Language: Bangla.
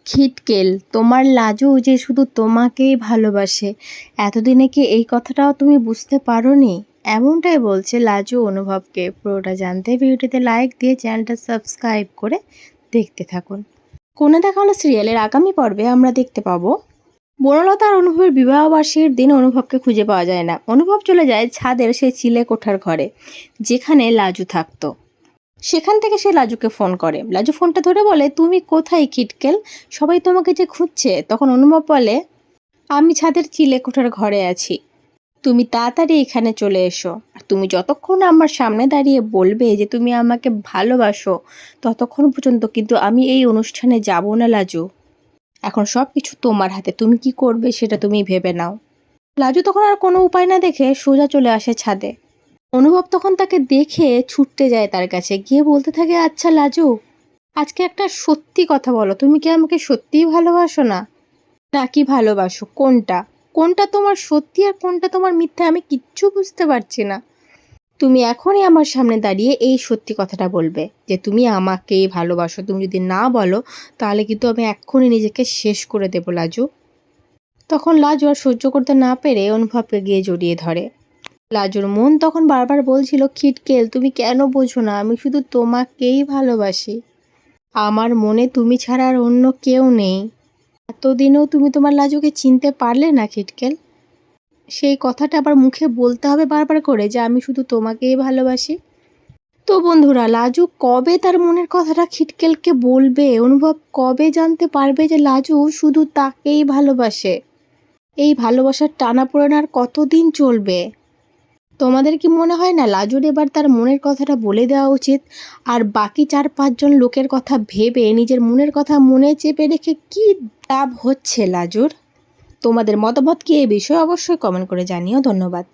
খিটকেল, তোমার লাজু যে শুধু তোমাকেই ভালোবাসে, এতদিনে কি এই কথাটাও তুমি বুঝতে পারোনি? এমনটাই বলছে লাজু অনুভবকে। পুরোটা জানতে ভিডিওটিতে লাইক দিয়ে চ্যানেলটা সাবস্ক্রাইব করে দেখতে থাকুন। কোণে দেখা হলো সিরিয়ালের আগামী পর্বে আমরা দেখতে পাবো বনলতা আর অনুভবের বিবাহবার্ষিকীর দিন অনুভবকে খুঁজে পাওয়া যায় না। অনুভব চলে যায় ছাদের সেই চিলে কোঠার ঘরে, যেখানে লাজু থাকতো। সেখান থেকে সে লাজুকে ফোন করে। লাজু ফোনটা ধরে বলে, তুমি কোথায় খিটকেল? সবাই তোমাকে যে খুঁজছে। তখন অনুভব বলে, আমি ছাদের চিলেকোঠার ঘরে আছি, তুমি তাড়াতাড়ি এখানে চলে এসো। আর তুমি যতক্ষণ আমার সামনে দাঁড়িয়ে বলবে যে তুমি আমাকে ভালোবাসো, ততক্ষণ পর্যন্ত কিন্তু আমি এই অনুষ্ঠানে যাব না লাজু। এখন সব কিছু তোমার হাতে, তুমি কি করবে সেটা তুমি ভেবে নাও। লাজু তখন আর কোনো উপায় না দেখে সোজা চলে আসে ছাদে। অনুভব তখন তাকে দেখে ছুটতে যায় তার কাছে, গিয়ে বলতে থাকে, আচ্ছা লাজু, আজকে একটা সত্যি কথা বলো, তুমি কি আমাকে সত্যিই ভালোবাসো না নাকি ভালোবাসো? কোনটা কোনটা তোমার সত্যি আর কোনটা তোমার মিথ্যা আমি কিচ্ছু বুঝতে পারছি না। তুমি এখনই আমার সামনে দাঁড়িয়ে এই সত্যি কথাটা বলবে যে তুমি আমাকেই ভালোবাসো। তুমি যদি না বলো তাহলে কিন্তু আমি এক্ষুনি নিজেকে শেষ করে দেবো লাজু। তখন লাজু আর সহ্য করতে না পেরে অনুভবকে গিয়ে জড়িয়ে ধরে। লাজুর মন তখন বারবার বলছিল, খিটকেল তুমি কেন বোঝো না, আমি শুধু তোমাকেই ভালোবাসি। আমার মনে তুমি ছাড়া আর অন্য কেউ নেই। এতদিনেও তুমি তোমার লাজুকে চিনতে পারলে না খিটকেল? সেই কথাটা আবার মুখে বলতে হবে বারবার করে যে আমি শুধু তোমাকেই ভালোবাসি? তো বন্ধুরা, লাজু কবে তার মনের কথাটা খিটকেলকে বলবে? অনুভব কবে জানতে পারবে যে লাজু শুধু তাকেই ভালোবাসে? এই ভালোবাসার টানাপোড়েন আর কতদিন চলবে? তোমাদের কি মনে হয় না লাজুর এবার তার মনের কথাটা বলে দেওয়া উচিত? আর বাকি 4-5 জন লোকের কথা ভেবে নিজের মনের কথা মনে চেপে রেখে কি লাভ হচ্ছে লাজুর? তোমাদের মতামত কি এই বিষয়ে অবশ্যই কমেন্ট করে জানিও। ধন্যবাদ।